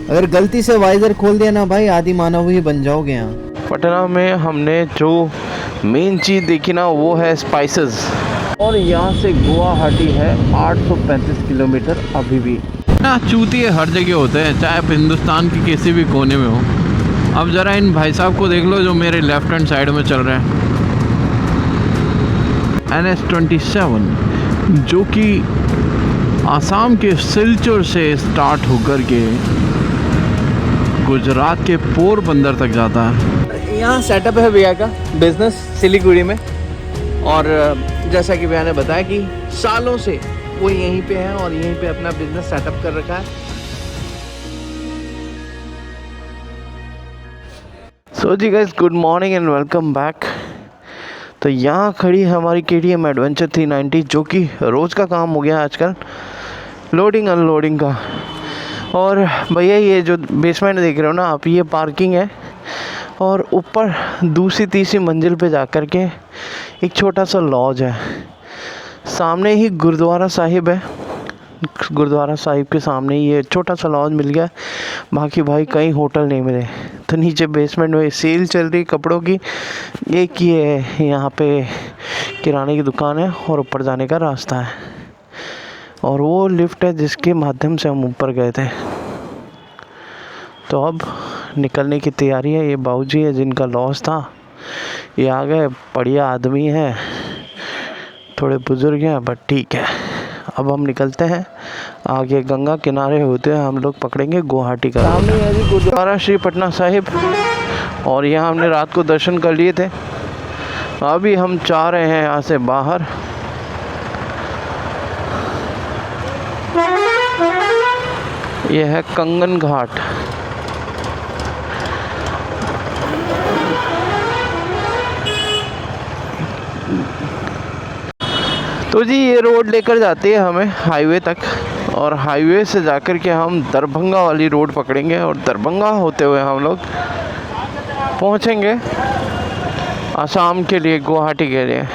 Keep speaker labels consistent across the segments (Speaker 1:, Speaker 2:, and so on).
Speaker 1: अगर गलती से वाइजर खोल दिया ना भाई, आदि मानव ही बन जाओगे यहाँ।
Speaker 2: पटना में हमने जो मेन चीज़ देखी ना वो है स्पाइसेस। और यहाँ से गुवाहाटी है 835 किलोमीटर अभी भी।
Speaker 3: ना चूतिए हर जगह होते हैं, चाहे आप हिंदुस्तान के किसी भी कोने में हो। अब ज़रा इन भाई साहब को देख लो जो मेरे लेफ्ट हैंड साइड में चल रहे हैं। NH-27 जो कि आसाम के सिलचर से स्टार्ट होकर के गुजरात के पोरबंदर तक जाता है।
Speaker 2: यहाँ सेटअप है भैया का बिजनेस सिलीगुड़ी में। और जैसा कि भैया ने बताया कि सालों से वो यहीं पे है और यहीं पे अपना बिजनेस सेटअप कर रखा है। सो जी guys, good morning and welcome back. तो यहाँ खड़ी है हमारी KTM एडवेंचर 390 जो कि रोज़ का काम हो गया आजकल, लोडिंग अनलोडिंग का। और भैया ये जो बेसमेंट देख रहे हो ना आप, ये पार्किंग है। और ऊपर दूसरी तीसरी मंजिल पे जाकर के एक छोटा सा लॉज है। सामने ही गुरुद्वारा साहिब है। गुरुद्वारा साहिब के सामने ये छोटा सा लॉज मिल गया। बाकी भाई कहीं होटल नहीं मिले। तो नीचे बेसमेंट में सेल चल रही कपड़ों की। एक ये यहाँ पे किराने की दुकान है और ऊपर जाने का रास्ता है। और वो लिफ्ट है जिसके माध्यम से हम ऊपर गए थे। तो अब निकलने की तैयारी है। ये बाबूजी है जिनका लॉस था, ये आ गए। बढ़िया आदमी है, थोड़े बुजुर्ग हैं बट ठीक है। अब हम निकलते हैं आगे। गंगा किनारे होते हैं हम लोग पकड़ेंगे गुवाहाटी का। सामने है जी गुरुद्वारा श्री पटना साहिब। और यहाँ हमने रात को दर्शन कर लिए थे। अभी हम जा रहे हैं यहाँ से बाहर। यह है कंगन घाट। तो जी ये रोड लेकर जाती है हमें हाईवे तक। और हाईवे से जाकर के हम दरभंगा वाली रोड पकड़ेंगे। और दरभंगा होते हुए हम लोग पहुंचेंगे आसाम के लिए, गुवाहाटी के लिए।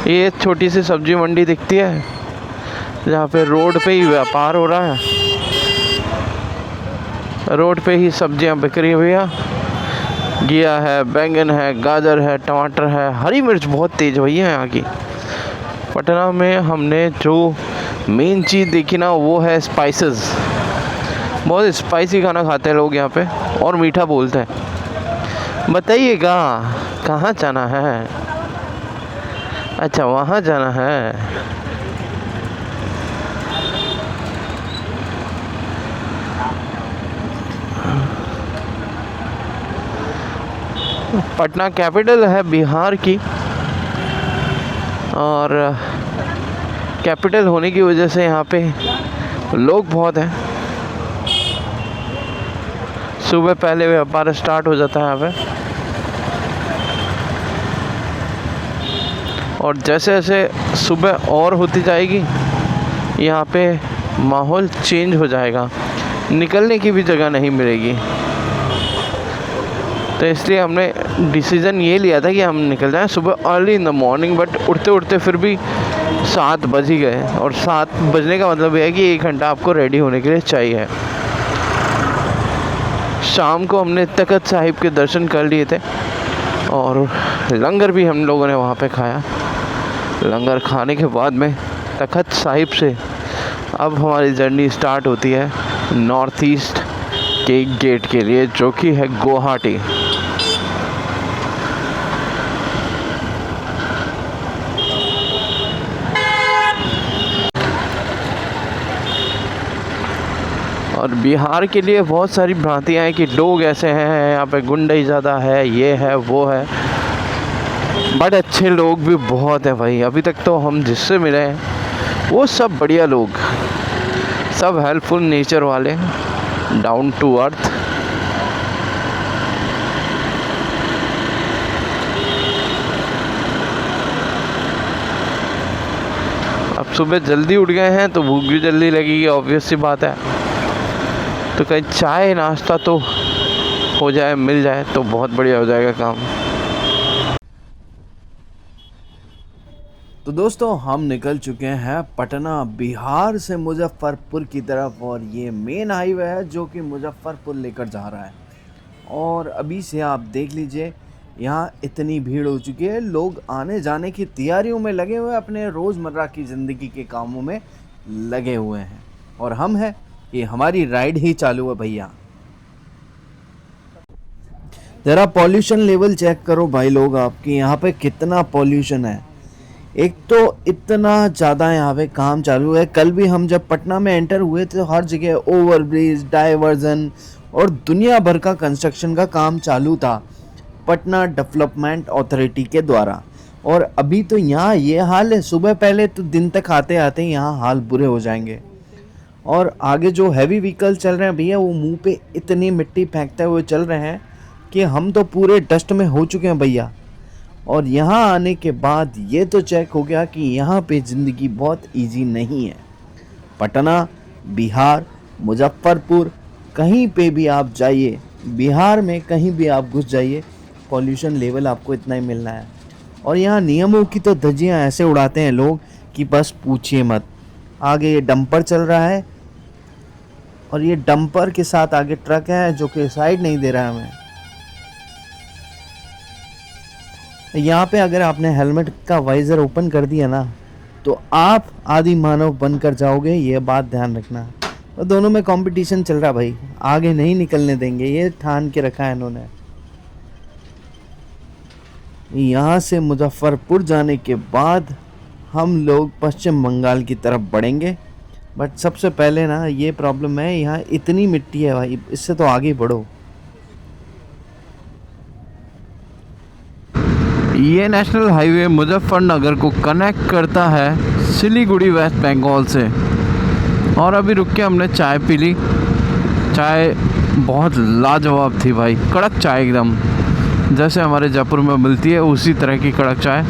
Speaker 2: ये छोटी सी सब्जी मंडी दिखती है जहाँ पे रोड पे ही व्यापार हो रहा है। रोड पे ही सब्जियाँ बिक रही है भैया। घिया है, बैंगन है, गाजर है, टमाटर है। हरी मिर्च बहुत तेज़ हुई है यहाँ की। पटना में हमने जो मेन चीज़ देखी ना वो है स्पाइसेस। बहुत स्पाइसी खाना खाते हैं लोग यहाँ पे और मीठा बोलते हैं। बताइएगा कहाँ जाना है? अच्छा वहाँ जाना है। पटना कैपिटल है बिहार की। और कैपिटल होने की वजह से यहाँ पे लोग बहुत हैं। सुबह पहले व्यापार स्टार्ट हो जाता है यहाँ पे। और जैसे जैसे सुबह और होती जाएगी यहाँ पे माहौल चेंज हो जाएगा, निकलने की भी जगह नहीं मिलेगी। तो इसलिए हमने डिसीज़न ये लिया था कि हम निकल जाएं सुबह early in the morning. But उठते उठते फिर भी 7 बज ही गए। और 7 बजने का मतलब ये है कि 1 घंटा आपको रेडी होने के लिए चाहिए। शाम को हमने तख्त साहिब के दर्शन कर लिए थे और लंगर भी हम लोगों ने वहाँ पे खाया। लंगर खाने के बाद में तख्त साहिब से अब हमारी जर्नी स्टार्ट होती है नॉर्थ ईस्ट के गेट के लिए, जो कि है गुवाहाटी। और बिहार के लिए बहुत सारी भ्रांतियाँ हैं कि लोग ऐसे हैं, यहाँ पे गुंडई ज़्यादा है, ये है वो है। बट अच्छे लोग भी बहुत हैं भाई। अभी तक तो हम जिससे मिले हैं वो सब बढ़िया लोग, सब हेल्पफुल नेचर वाले, डाउन टू अर्थ। अब सुबह जल्दी उठ गए हैं तो भूख भी जल्दी लगेगी, ऑब्वियस सी बात है। तो कहीं चाय नाश्ता तो हो जाए, मिल जाए तो बहुत बढ़िया हो जाएगा काम।
Speaker 1: तो दोस्तों हम निकल चुके हैं पटना बिहार से मुजफ्फरपुर की तरफ, और ये मेन हाईवे है जो कि मुजफ्फरपुर लेकर जा रहा है। और अभी से आप देख लीजिए यहाँ इतनी भीड़ हो चुकी है, लोग आने जाने की तैयारियों में लगे हुए हैं, अपने रोज़मर्रा की ज़िंदगी के कामों में लगे हुए हैं। और हम हैं कि हमारी राइड ही चालू है भैया। ज़रा पॉल्यूशन लेवल चेक करो भाई लोग, आपके यहाँ पे कितना पॉल्यूशन है। एक तो इतना ज़्यादा यहाँ पे काम चालू है। कल भी हम जब पटना में एंटर हुए तो हर जगह ओवरब्रिज, डाइवर्जन और दुनिया भर का कंस्ट्रक्शन का काम चालू था पटना डेवलपमेंट अथॉरिटी के द्वारा। और अभी तो यहाँ ये हाल है, सुबह पहले तो दिन तक आते आते यहाँ हाल बुरे हो जाएंगे। और आगे जो हैवी व्हीकल चल रहे हैं भैया, वो मुंह पे इतनी मिट्टी फेंकते हुए चल रहे हैं कि हम तो पूरे डस्ट में हो चुके हैं भैया। और यहाँ आने के बाद ये तो चेक हो गया कि यहाँ पे ज़िंदगी बहुत इजी नहीं है। पटना, बिहार, मुजफ्फरपुर, कहीं पे भी आप जाइए, बिहार में कहीं भी आप घुस जाइए, पॉल्यूशन लेवल आपको इतना ही मिलना है। और यहाँ नियमों की तो धज्जियाँ ऐसे उड़ाते हैं लोग कि बस पूछिए मत। आगे ये डंपर चल रहा है और ये डंपर के साथ आगे ट्रक है जो कि साइड नहीं दे रहा है हमें। यहाँ पे अगर आपने हेलमेट का वाइज़र ओपन कर दिया ना तो आप आदि मानव बनकर जाओगे, ये बात ध्यान रखना। और दोनों में कंपटीशन चल रहा भाई, आगे नहीं निकलने देंगे, ये ठान के रखा है इन्होंने। यहाँ से मुजफ्फरपुर जाने के बाद हम लोग पश्चिम बंगाल की तरफ बढ़ेंगे। बट सबसे पहले ना ये प्रॉब्लम है, यहाँ इतनी मिट्टी है भाई, इससे तो आगे बढ़ो।
Speaker 3: ये नेशनल हाईवे मुजफ्फरनगर को कनेक्ट करता है सिलीगुड़ी वेस्ट बंगाल से। और अभी रुक के हमने चाय पी ली। चाय बहुत लाजवाब थी भाई, कड़क चाय एकदम, जैसे हमारे जयपुर में मिलती है उसी तरह की कड़क चाय।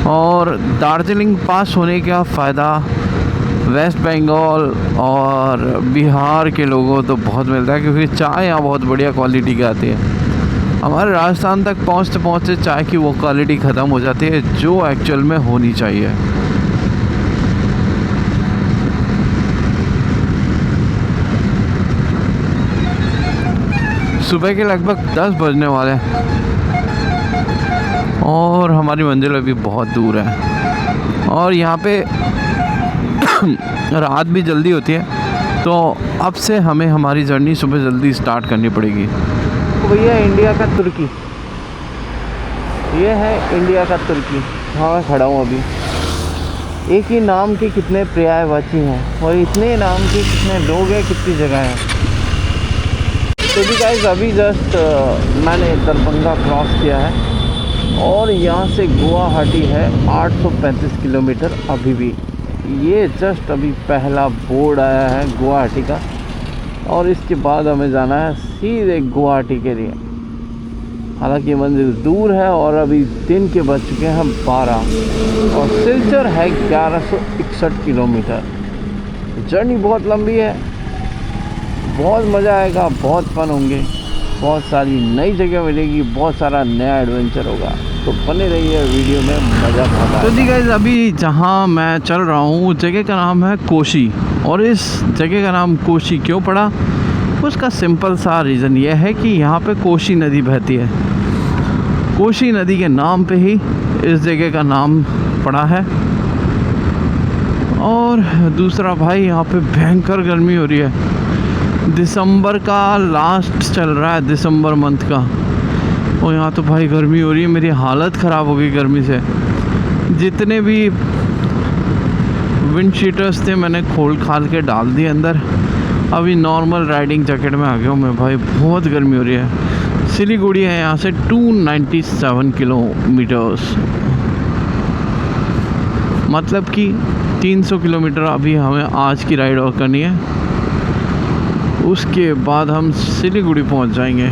Speaker 3: और दार्जिलिंग पास होने का फ़ायदा वेस्ट बंगाल और बिहार के लोगों तो बहुत मिलता है, क्योंकि चाय यहाँ बहुत बढ़िया क्वालिटी की आती है। हमारे राजस्थान तक पहुँचते पहुँचते चाय की वो क्वालिटी ख़त्म हो जाती है जो एक्चुअल में होनी चाहिए। सुबह के लगभग 10 बजने वाले हैं और हमारी मंजिल अभी बहुत दूर है। और यहाँ पे रात भी जल्दी होती है, तो अब से हमें हमारी जर्नी सुबह जल्दी स्टार्ट करनी पड़ेगी।
Speaker 2: तो भैया इंडिया का तुर्की, ये है इंडिया का तुर्की। हाँ मैं खड़ा हूँ अभी। एक ही नाम के कितने पर्यायवाची हैं और इतने नाम के कितने लोग हैं, कितनी जगह हैं। तो भी गाइस अभी जस्ट मैंने दरभंगा क्रॉस किया है और यहाँ से गुवाहाटी है 835 किलोमीटर अभी भी। ये जस्ट अभी पहला बोर्ड आया है गुवाहाटी का, और इसके बाद हमें जाना है सीधे गुवाहाटी के लिए। हालांकि मंजिल दूर है और अभी दिन के बज चुके हैं 12 और सिलचर है 1161 किलोमीटर। जर्नी बहुत लंबी है, बहुत मज़ा आएगा, बहुत फन होंगे, बहुत सारी नई जगह मिलेगी, बहुत सारा नया एडवेंचर होगा। तो बने रहिए वीडियो में, मज़ा बहुत आएगा।
Speaker 3: तो जी गाइस अभी जहाँ मैं चल रहा हूँ जगह का नाम है कोशी। और इस जगह का नाम कोशी क्यों पड़ा, उसका सिंपल सा रीज़न ये है कि यहाँ पे कोशी नदी बहती है। कोशी नदी के नाम पे ही इस जगह का नाम पड़ा है। और दूसरा भाई यहाँ पे भयंकर गर्मी हो रही है। दिसंबर का लास्ट चल रहा है, दिसंबर मंथ का, और यहाँ तो भाई गर्मी हो रही है, मेरी हालत ख़राब हो गई गर्मी से। जितने भी विंड शीटर्स थे मैंने खोल खाल के डाल दिए अंदर। अभी नॉर्मल राइडिंग जैकेट में आ गया हूँ मैं भाई, बहुत गर्मी हो रही है। सिलीगुड़ी है यहाँ से 297 किलोमीटर्स, मतलब कि 300 किलोमीटर अभी हमें आज की राइड और करनी है। उसके बाद हम सिलीगुड़ी पहुँच जाएंगे।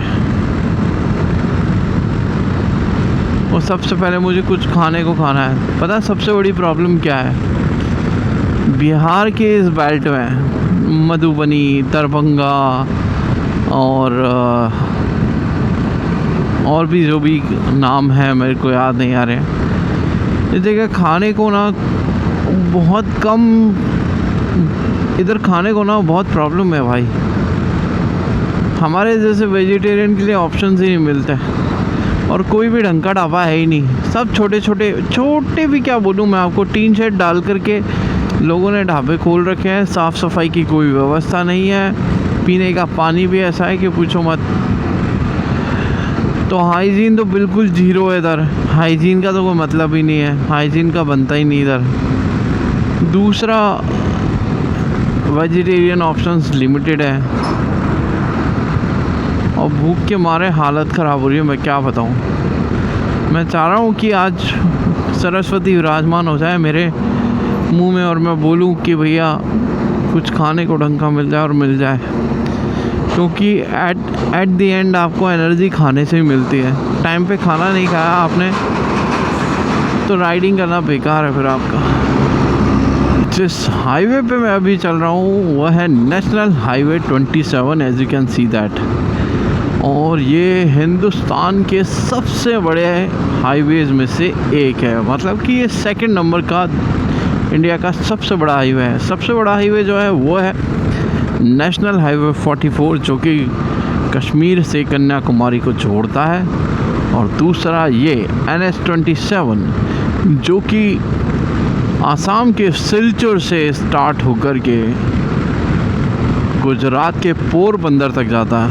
Speaker 3: और सबसे पहले मुझे कुछ खाने को खाना है। पता है सबसे बड़ी प्रॉब्लम क्या है? बिहार के इस बेल्ट में मधुबनी, दरभंगा और भी जो भी नाम है मेरे को याद नहीं आ रहे, इस जगह खाने को ना बहुत कम, इधर खाने को ना बहुत प्रॉब्लम है भाई। हमारे जैसे वेजिटेरियन के लिए ऑप्शंस ही नहीं मिलते और कोई भी ढंग का ढाबा है ही नहीं। सब छोटे भी क्या बोलूँ मैं आपको, टीन शेड डाल करके लोगों ने ढाबे खोल रखे हैं। साफ़ सफाई की कोई व्यवस्था नहीं है, पीने का पानी भी ऐसा है कि पूछो मत। तो हाइजीन तो बिल्कुल जीरो है इधर, हाइजीन का तो कोई मतलब ही नहीं है, हाइजीन का बनता ही नहीं इधर। दूसरा, वेजिटेरियन ऑप्शंस लिमिटेड है और भूख के मारे हालत ख़राब हो रही है। मैं क्या बताऊं, मैं चाह रहा हूं कि आज सरस्वती विराजमान हो जाए मेरे मुंह में और मैं बोलूं कि भैया कुछ खाने को ढंग का मिल जाए और मिल जाए, क्योंकि एट द एंड आपको एनर्जी खाने से ही मिलती है। टाइम पे खाना नहीं खाया आपने तो राइडिंग करना बेकार है फिर आपका। जिस हाईवे पे मैं अभी चल रहा हूँ वह है national highway 27, as you can see that. और ये हिंदुस्तान के सबसे बड़े हाईवेज़ में से एक है, मतलब कि ये सेकंड नंबर का इंडिया का सबसे बड़ा हाईवे है। सबसे बड़ा हाईवे जो है वो है नेशनल हाईवे 44, जो कि कश्मीर से कन्याकुमारी को जोड़ता है। और दूसरा ये NH27, जो कि आसाम के सिलचर से स्टार्ट होकर के गुजरात के पोरबंदर तक जाता है।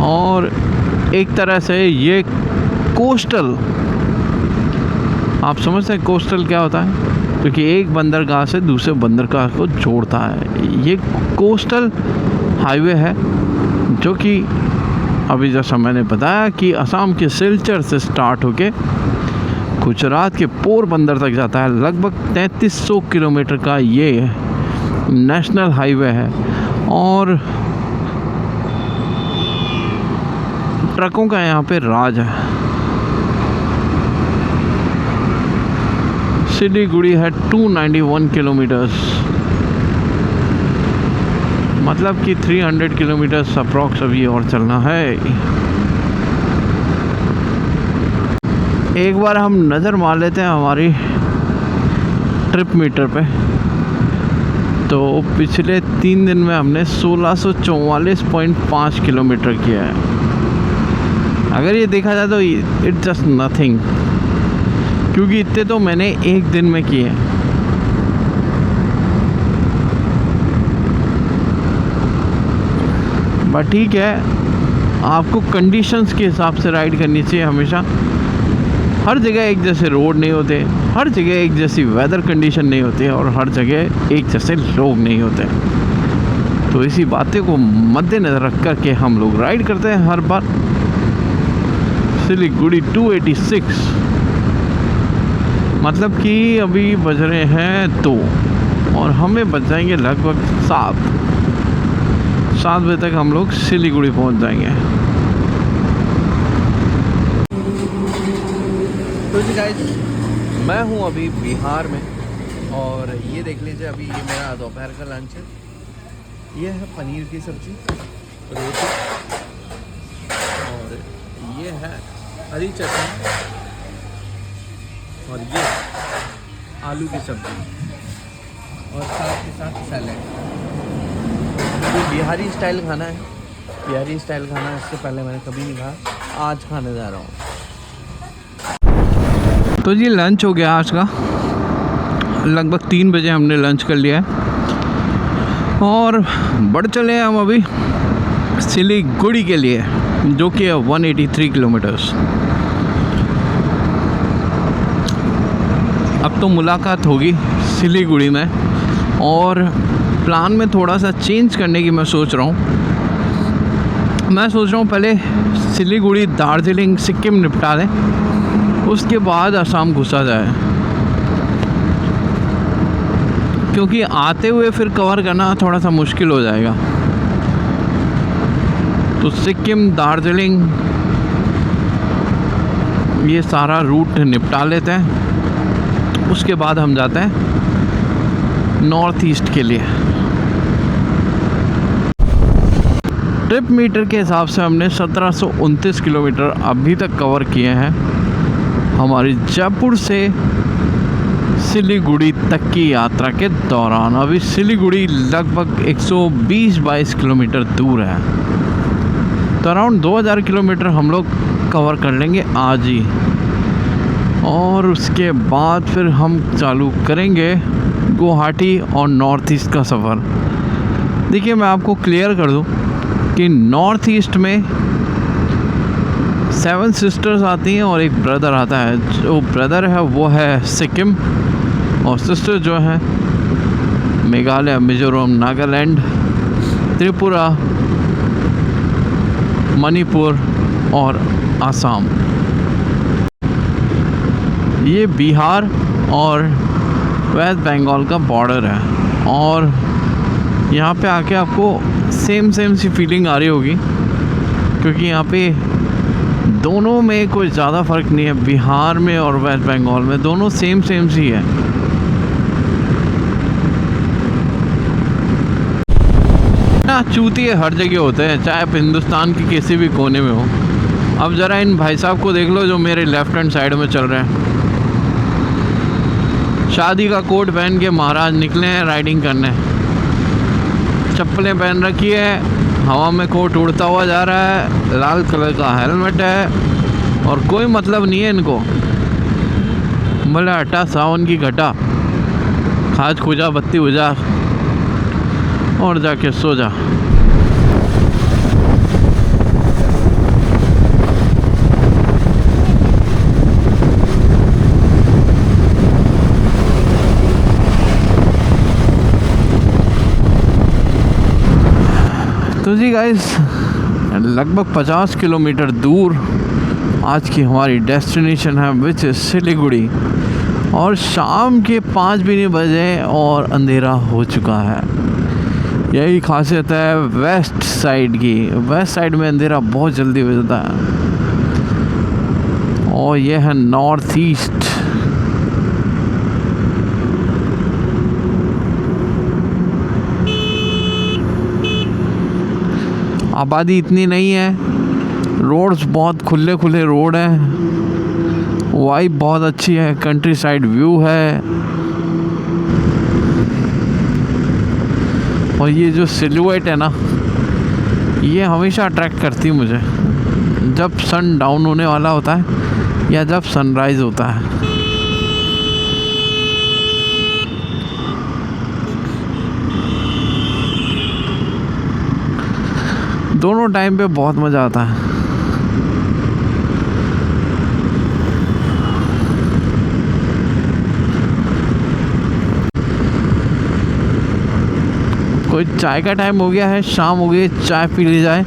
Speaker 3: और एक तरह से ये कोस्टल, आप समझते हैं कोस्टल क्या होता है, क्योंकि एक बंदरगाह से दूसरे बंदरगाह को जोड़ता है। ये कोस्टल हाईवे है जो कि अभी जैसा मैंने बताया कि असम के सिलचर से स्टार्ट होके गुजरात के पोरबंदर तक जाता है। लगभग 3300 किलोमीटर का ये नेशनल हाईवे है और ट्रकों का यहाँ पे राज है। सिलीगुड़ी है 291 किलोमीटर्स, मतलब कि 300 किलोमीटर्स अप्रॉक्स अभी और चलना है। एक बार हम नज़र मार लेते हैं हमारी ट्रिप मीटर पे, तो पिछले 3 दिन में हमने 1644.5 किलोमीटर किया है। अगर ये देखा जाए तो इट्स जस्ट नथिंग, क्योंकि इतने तो मैंने एक दिन में किए हैं। बट ठीक है, आपको कंडीशंस के हिसाब से राइड करनी चाहिए हमेशा। हर जगह एक जैसे रोड नहीं होते, हर जगह एक जैसी वेदर कंडीशन नहीं होती और हर जगह एक जैसे लोग नहीं होते। तो इसी बातें को मद्देनज़र रख कर के हम लोग राइड करते हैं हर बार। सिलीगुड़ी 286, मतलब कि अभी बज रहे हैं 2 और हमें बच जाएंगे लगभग 7 बजे तक हम लोग सिलीगुड़ी पहुंच जाएंगे।
Speaker 1: तो जी गाइस, मैं हूँ अभी बिहार में और ये देख लीजिए, अभी ये मेरा दोपहर का लंच है। ये है पनीर की सब्ज़ी, रोटी और ये है हरी चटनी और ये आलू की सब्ज़ी और साथ के साथ सैलेड। ये बिहारी स्टाइल खाना है, बिहारी स्टाइल खाना इससे पहले मैंने कभी नहीं खाया, आज खाने जा रहा हूँ।
Speaker 3: तो जी लंच हो गया आज का, लगभग 3 बजे हमने लंच कर लिया है और बढ़ चले हैं हम अभी सिलीगुड़ी के लिए, जो कि है 183 किलोमीटर्स। अब तो मुलाकात होगी सिलीगुड़ी में और प्लान में थोड़ा सा चेंज करने की मैं सोच रहा हूँ। पहले सिलीगुड़ी, दार्जिलिंग, सिक्किम निपटा दें, उसके बाद असम घुसा जाए, क्योंकि आते हुए फिर कवर करना थोड़ा सा मुश्किल हो जाएगा। तो सिक्किम, दार्जिलिंग, ये सारा रूट निपटा लेते हैं, उसके बाद हम जाते हैं नॉर्थ ईस्ट के लिए। ट्रिप मीटर के हिसाब से हमने 1729 किलोमीटर अभी तक कवर किए हैं हमारी जयपुर से सिलीगुड़ी तक की यात्रा के दौरान। अभी सिलीगुड़ी लगभग 120-22 किलोमीटर दूर है, तो अराउंड 2000 किलोमीटर हम लोग कवर कर लेंगे आज ही, और उसके बाद फिर हम चालू करेंगे गुवाहाटी और नॉर्थ ईस्ट का सफ़र। देखिए, मैं आपको क्लियर कर दूं कि नॉर्थ ईस्ट में 7 सिस्टर्स आती हैं और एक ब्रदर आता है। जो ब्रदर है वो है सिक्किम, और सिस्टर जो है मेघालय, मिजोरम, नागालैंड, त्रिपुरा, मणिपुर और असम। ये बिहार और वेस्ट बंगाल का बॉर्डर है, और यहाँ पे आके आपको सेम सी फीलिंग आ रही होगी, क्योंकि यहाँ पे दोनों में कोई ज़्यादा फ़र्क नहीं है। बिहार में और वेस्ट बंगाल में दोनों सेम सी है। ना चूतिए हर जगह होते हैं, चाहे आप हिंदुस्तान के किसी भी कोने में हो। अब ज़रा इन भाई साहब को देख लो जो मेरे लेफ्ट हैंड साइड में चल रहे हैं। शादी का कोट पहन के महाराज निकले हैं राइडिंग करने, चप्पलें पहन रखी है, हवा में कोट उड़ता हुआ जा रहा है, लाल कलर का हेलमेट है, और कोई मतलब नहीं है इनको। बोले हटा सावन की घटा, खाज खुजा बत्ती बुझा और जाके सो जा। तो जी गाइस, लगभग 50 किलोमीटर दूर आज की हमारी डेस्टिनेशन है, विच इज़ सिलीगुड़ी, और शाम के 5 भी नहीं बजे और अंधेरा हो चुका है। यही खासियत है वेस्ट साइड की। वेस्ट साइड में अंधेरा बहुत जल्दी हो जाता है, और यह है नॉर्थ ईस्ट। आबादी इतनी नहीं है, रोड्स बहुत खुले रोड हैं, वाइब बहुत अच्छी है, कंट्री साइड व्यू है, और ये जो सिलुएट है ना, ये हमेशा अट्रैक्ट करती है मुझे जब सन डाउन होने वाला होता है या जब सनराइज़ होता है। दोनों टाइम पे बहुत मज़ा आता है। कोई चाय का टाइम हो गया है, शाम हो गई, चाय पी ली जाए,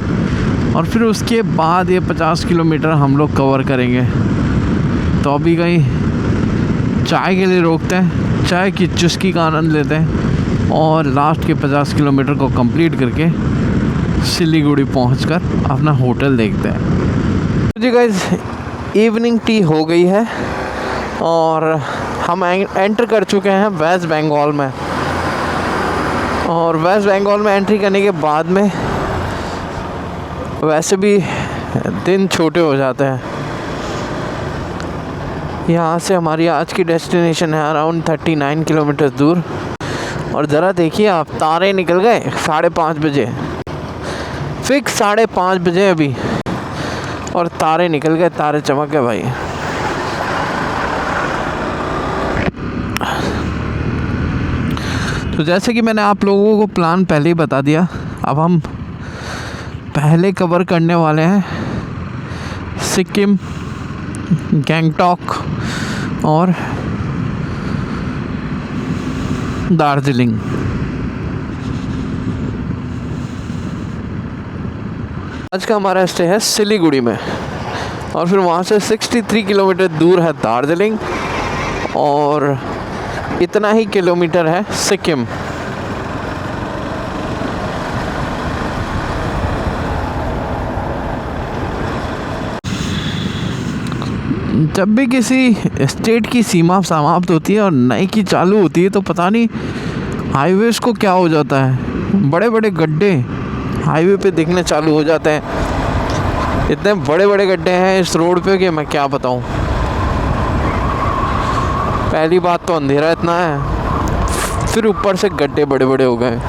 Speaker 3: और फिर उसके बाद ये 50 किलोमीटर हम लोग कवर करेंगे। तो अभी कहीं चाय के लिए रोकते हैं, चाय की चुस्की का आनंद लेते हैं, और लास्ट के 50 किलोमीटर को कंप्लीट करके सिलीगुड़ी पहुंचकर अपना होटल देखते हैं। जी गाइस, इवनिंग टी हो गई है और हम एंटर कर चुके हैं वेस्ट बंगाल में। और वेस्ट बंगाल में एंट्री करने के बाद में वैसे भी दिन छोटे हो जाते हैं। यहाँ से हमारी आज की डेस्टिनेशन है अराउंड 39 किलोमीटर दूर। और ज़रा देखिए आप, तारे निकल गए 5:30 बजे, फिक्स 5:30 बजे अभी, और तारे निकल गए, तारे चमक गए भाई। तो जैसे कि मैंने आप लोगों को प्लान पहले ही बता दिया, अब हम पहले कवर करने वाले हैं सिक्किम, गैंगटॉक और दार्जिलिंग। आज का हमारा स्टे है सिलीगुड़ी में, और फिर वहाँ से 63 किलोमीटर दूर है दार्जिलिंग, और इतना ही किलोमीटर है सिक्किम। जब भी किसी स्टेट की सीमा समाप्त होती है और नई की चालू होती है, तो पता नहीं हाईवेज को क्या हो जाता है, बड़े बड़े गड्ढे हाईवे पे दिखने चालू हो जाते हैं। इतने बड़े बड़े गड्ढे हैं इस रोड पे कि मैं क्या बताऊं। पहली बात तो अंधेरा इतना है, फिर ऊपर से गड्ढे बड़े बड़े हो गए।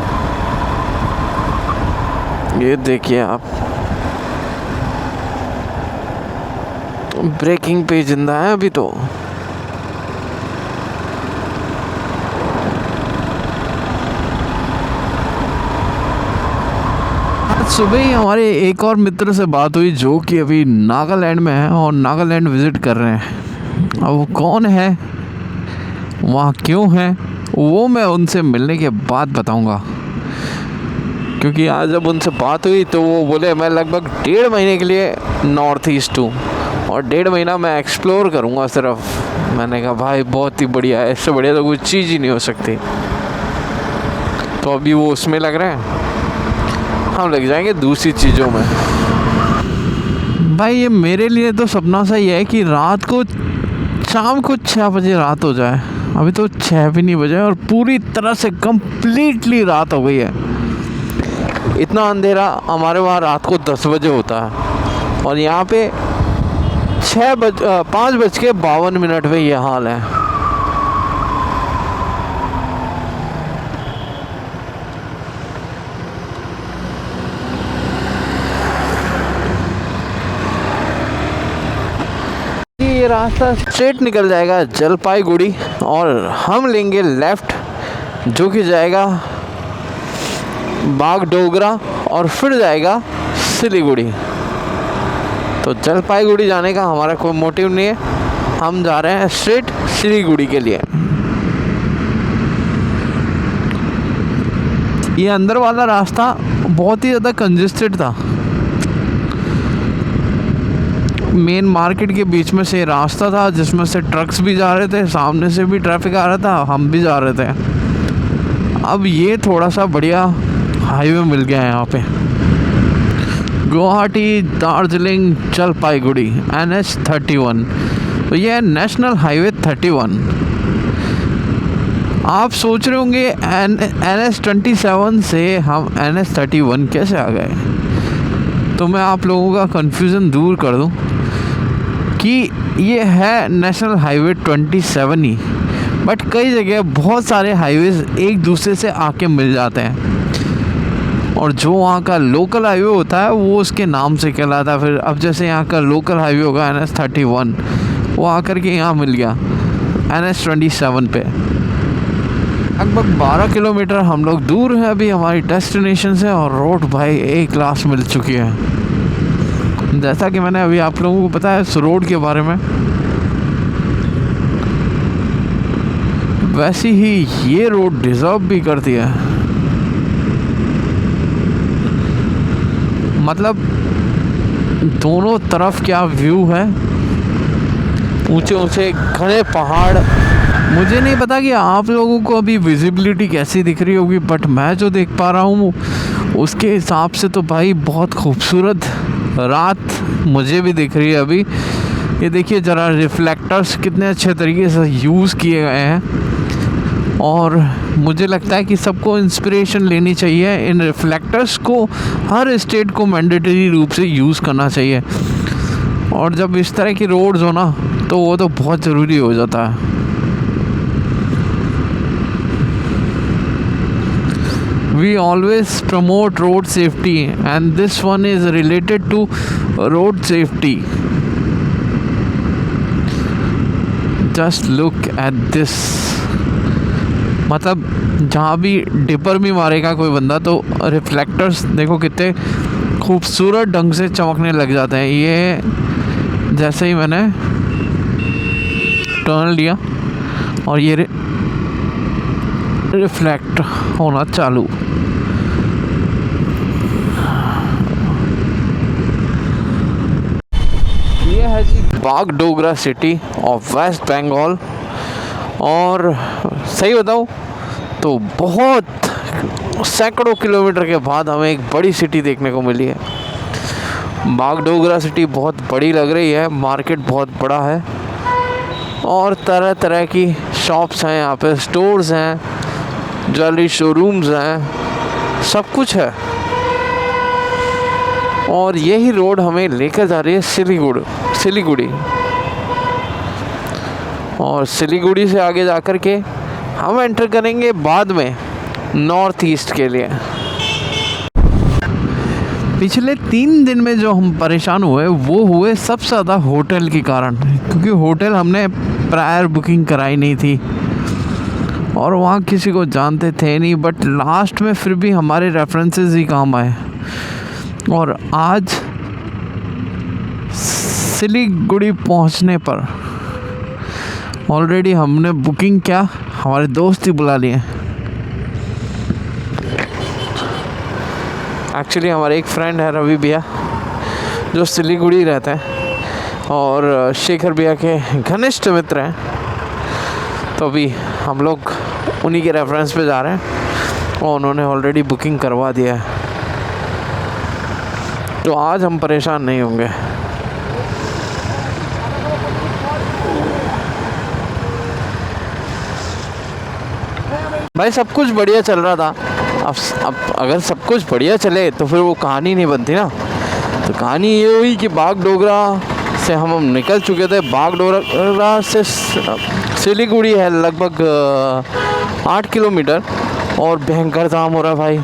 Speaker 3: ये देखिए आप, ब्रेकिंग पे जिंदा है अभी तो। आज सुबह ही हमारे एक और मित्र से बात हुई जो कि अभी नागालैंड में है और नागालैंड विज़िट कर रहे हैं। अब वो कौन है, वहाँ क्यों है, वो मैं उनसे मिलने के बाद बताऊंगा। क्योंकि आज जब उनसे बात हुई तो वो बोले मैं लगभग 1.5 महीने के लिए नॉर्थ ईस्ट हूँ और 1.5 महीना मैं एक्सप्लोर करूँगा सिर्फ। मैंने कहा भाई बहुत ही बढ़िया है, इससे बढ़िया तो कोई चीज़ ही नहीं हो सकती। तो अभी वो उसमें लग रहे हैं, हम लग जाएंगे दूसरी चीज़ों में। भाई ये मेरे लिए तो सपना सा ही है कि रात को, शाम को 6 बजे रात हो जाए। अभी तो 6 भी नहीं बजे और पूरी तरह से कंप्लीटली रात हो गई है। इतना अंधेरा हमारे वहाँ रात को 10 बजे होता है और यहाँ पे 5:52 पे ये हाल है। ये रास्ता स्ट्रेट निकल जाएगा जलपाईगुड़ी और हम लेंगे लेफ़्ट, जो कि जाएगा बागडोगरा और फिर जाएगा सिलीगुड़ी। तो जलपाईगुड़ी जाने का हमारा कोई मोटिव नहीं है, हम जा रहे हैं स्ट्रेट सिलीगुड़ी के लिए। ये अंदर वाला रास्ता बहुत ही ज़्यादा कंजेस्टेड था। मेन मार्केट के बीच में से रास्ता था जिसमें से ट्रक्स भी जा रहे थे, सामने से भी ट्रैफिक आ रहा था, हम भी जा रहे थे। अब ये थोड़ा सा बढ़िया हाईवे मिल गया है यहाँ पे, गुवाहाटी दार्जिलिंग जलपाईगुड़ी NH 31। तो ये है नेशनल हाईवे 31। आप सोच रहे होंगे NH 27 से हम NH 31 कैसे आ गए। तो मैं आप लोगों का कन्फ्यूज़न दूर कर दूं कि ये है नेशनल हाईवे 27 ही, बट कई जगह बहुत सारे हाईवेज़ एक दूसरे से आके मिल जाते हैं और जो वहाँ का लोकल हाईवे होता है वो उसके नाम से कहलाता है। फिर अब जैसे यहाँ का लोकल हाईवे होगा NH 31, वो आकर के यहाँ मिल गया NH 27 पे। लगभग 12 किलोमीटर हम लोग दूर हैं अभी हमारी डेस्टिनेशन से और रोड भाई A क्लास मिल चुकी है। जैसा कि मैंने अभी आप लोगों को बताया इस रोड के बारे में, वैसी ही ये रोड डिज़र्व भी करती है। मतलब दोनों तरफ क्या व्यू है, ऊंचे ऊंचे घने पहाड़। मुझे नहीं पता कि आप लोगों को अभी विजिबिलिटी कैसी दिख रही होगी, बट मैं जो देख पा रहा हूँ उसके हिसाब से तो भाई बहुत खूबसूरत रात मुझे भी दिख रही है अभी। ये देखिए ज़रा रिफ्लेक्टर्स कितने अच्छे तरीके से यूज़ किए गए हैं और मुझे लगता है कि सबको इंस्पिरेशन लेनी चाहिए। इन रिफ्लेक्टर्स को हर स्टेट को मैंडेटरी रूप से यूज़ करना चाहिए और जब इस तरह की रोड्स हो ना तो वो तो बहुत ज़रूरी हो जाता है। We always promote road safety and this one is related to road safety. Just look at this. मतलब जहाँ भी डिपर भी मारेगा कोई बंदा तो रिफ्लेक्टर्स देखो कितने खूबसूरत ढंग से चमकने लग जाते हैं। ये जैसे ही मैंने टर्न लिया और ये रिफ्लेक्ट होना चालू। ये है जी Bagdogra city of West Bengal और सही बताऊँ तो बहुत सैकड़ों किलोमीटर के बाद हमें एक बड़ी सिटी देखने को मिली है। बागडोगरा सिटी बहुत बड़ी लग रही है, मार्केट बहुत बड़ा है और तरह तरह की शॉप्स हैं यहाँ पे, स्टोर्स हैं, ज्वेलरी शोरूम्स हैं, सब कुछ है। और यही रोड हमें लेकर जा रही है सिलीगुड़ी।
Speaker 2: और सिलीगुड़ी से आगे जा कर के हम एंटर करेंगे बाद में नॉर्थ ईस्ट के लिए।
Speaker 3: पिछले 3 दिन में जो हम परेशान हुए वो हुए सबसे ज़्यादा होटल के कारण, क्योंकि होटल हमने प्रायर बुकिंग कराई नहीं थी और वहाँ किसी को जानते थे नहीं, बट लास्ट में फिर भी हमारे रेफरेंसेस ही काम आए। और आज सिलीगुड़ी पहुँचने पर ऑलरेडी हमने बुकिंग क्या हमारे दोस्त ही बुला लिए।
Speaker 2: एक्चुअली हमारे एक फ्रेंड है रवि भैया जो सिलीगुड़ी रहते हैं और शेखर भैया के घनिष्ठ मित्र हैं, तो अभी हम लोग उन्हीं के रेफरेंस पे जा रहे हैं और उन्होंने ऑलरेडी बुकिंग करवा दिया है, तो आज हम परेशान नहीं होंगे। भाई सब कुछ बढ़िया चल रहा था। अब अगर सब कुछ बढ़िया चले तो फिर वो कहानी नहीं बनती ना। तो कहानी ये हुई कि बागडोगरा से हम निकल चुके थे। बागडोगरा से सिलीगुड़ी है लगभग 8 किलोमीटर और भयंकर जाम हो रहा है भाई।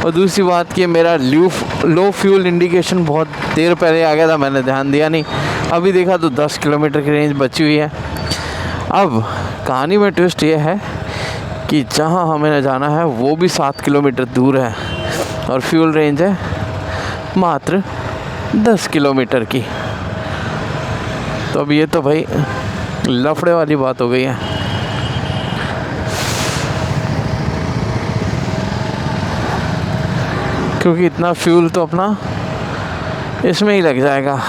Speaker 2: और दूसरी बात कि मेरा लो फ्यूल इंडिकेशन बहुत देर पहले आ गया था, मैंने ध्यान दिया नहीं। अभी देखा तो 10 किलोमीटर की रेंज बची हुई है। अब कहानी में ट्विस्ट ये है कि जहाँ हमें जाना है वो भी 7 किलोमीटर दूर है और फ्यूल रेंज है मात्र 10 किलोमीटर की। तो अब ये तो भाई लफड़े वाली बात हो गई है। क्योंकि इतना फ्यूल तो अपना इसमें ही लग जाएगा।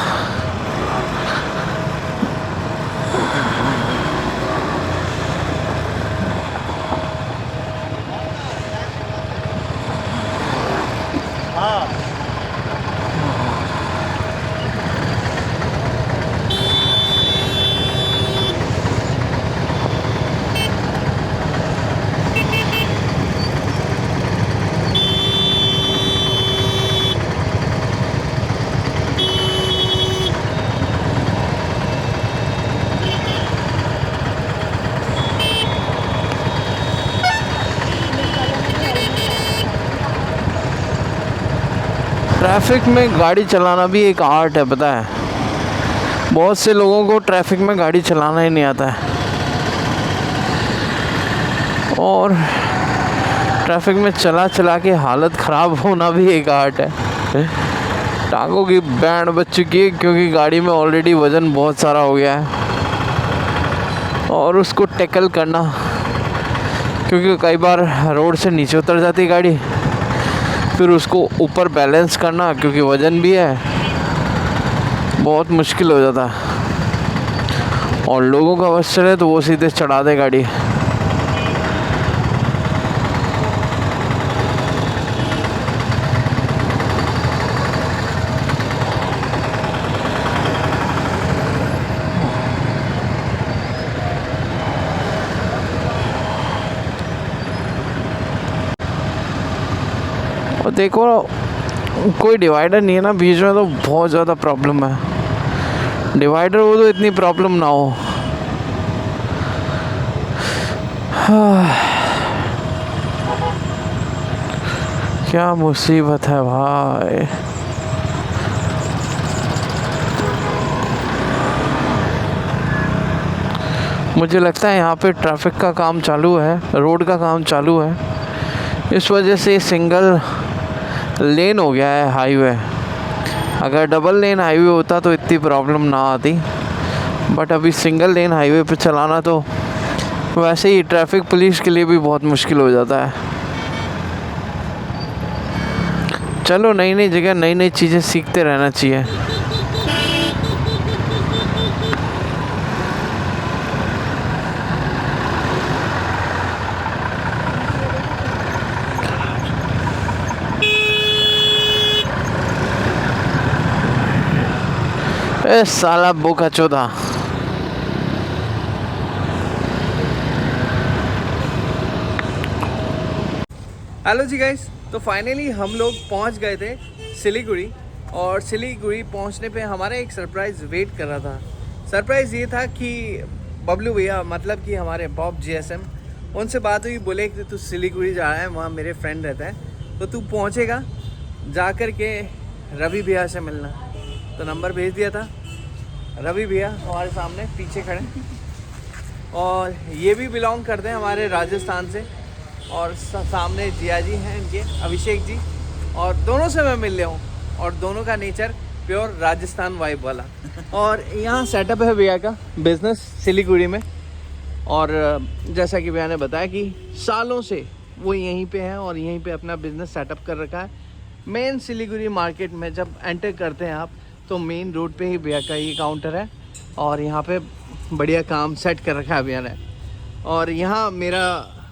Speaker 2: ट्रैफिक में गाड़ी चलाना भी एक आर्ट है, पता है। बहुत से लोगों को ट्रैफिक में गाड़ी चलाना ही नहीं आता है और ट्रैफिक में चला चला के हालत ख़राब होना भी एक आर्ट है। टांगों की बैंड बज चुकी है क्योंकि गाड़ी में ऑलरेडी वज़न बहुत सारा हो गया है और उसको टैकल करना, क्योंकि कई बार रोड से नीचे उतर जाती है गाड़ी, फिर उसको ऊपर बैलेंस करना क्योंकि वज़न भी है, बहुत मुश्किल हो जाता है। और लोगों का बस चले तो वो सीधे चढ़ा दे गाड़ी। और देखो कोई डिवाइडर नहीं है ना बीच में, तो बहुत ज़्यादा प्रॉब्लम है। डिवाइडर हो तो इतनी प्रॉब्लम ना हो। क्या मुसीबत है भाई। मुझे लगता है यहाँ पे ट्रैफिक का काम चालू है, रोड का काम चालू है, इस वजह से सिंगल लेन हो गया है हाईवे। अगर डबल लेन हाईवे होता तो इतनी प्रॉब्लम ना आती, बट अभी सिंगल लेन हाईवे पे चलाना तो वैसे ही ट्रैफिक पुलिस के लिए भी बहुत मुश्किल हो जाता है। चलो नई नई जगह नई नई चीज़ें सीखते रहना चाहिए। ए साला बोका चोदा।
Speaker 1: हेलो जी गाइस, तो फाइनली हम लोग पहुंच गए थे सिलीगुड़ी। और सिलीगुड़ी पहुंचने पे हमारा एक सरप्राइज़ वेट कर रहा था। सरप्राइज़ ये था कि बबलू भैया मतलब कि हमारे बॉब GSM, उनसे बात हुई, बोले कि तू सिलीगुड़ी जा रहा है, वहाँ मेरे फ्रेंड रहता है, तो तू पहुँचेगा, जा कर के रवि भैया से मिलना। तो नंबर भेज दिया था। रवि भैया हमारे सामने पीछे खड़े, और ये भी बिलोंग करते हैं हमारे राजस्थान से, और सामने जिया जी हैं इनके, अभिषेक जी, और दोनों से मैं मिल लिया हूँ, और दोनों का नेचर प्योर राजस्थान वाइब वाला। और यहाँ सेटअप है भैया का बिज़नेस सिलीगुड़ी में, और जैसा कि भैया ने बताया कि सालों से वो यहीं पे है और यहीं पे अपना बिज़नेस सेटअप कर रखा है। मेन सिलीगुड़ी मार्केट में जब एंटर करते हैं आप, तो मेन रोड पे ही भैया का ये काउंटर है, और यहाँ पे बढ़िया काम सेट कर रखा है भैया ने। और यहाँ मेरा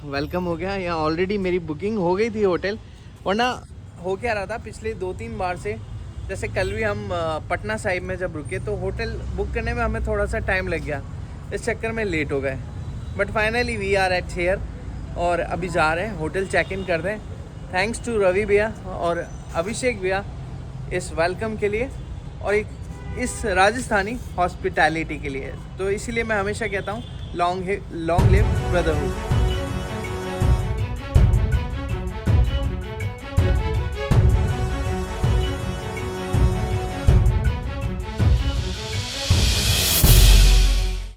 Speaker 1: वेलकम हो गया। यहाँ ऑलरेडी मेरी बुकिंग हो गई थी होटल, वरना हो क्या रहा था पिछले 2-3 बार से, जैसे कल भी हम पटना साहिब में जब रुके तो होटल बुक करने में हमें थोड़ा सा टाइम लग गया, इस चक्कर में लेट हो गए। But finally we are at here, और अभी जा रहे हैं होटल चेक इन कर रहे हैं। थैंक्स टू रवि भैया और अभिषेक भैया इस वेलकम के लिए और एक इस राजस्थानी हॉस्पिटैलिटी के लिए। तो इसीलिए मैं हमेशा कहता हूँ लॉन्ग लिव ब्रदरहुड।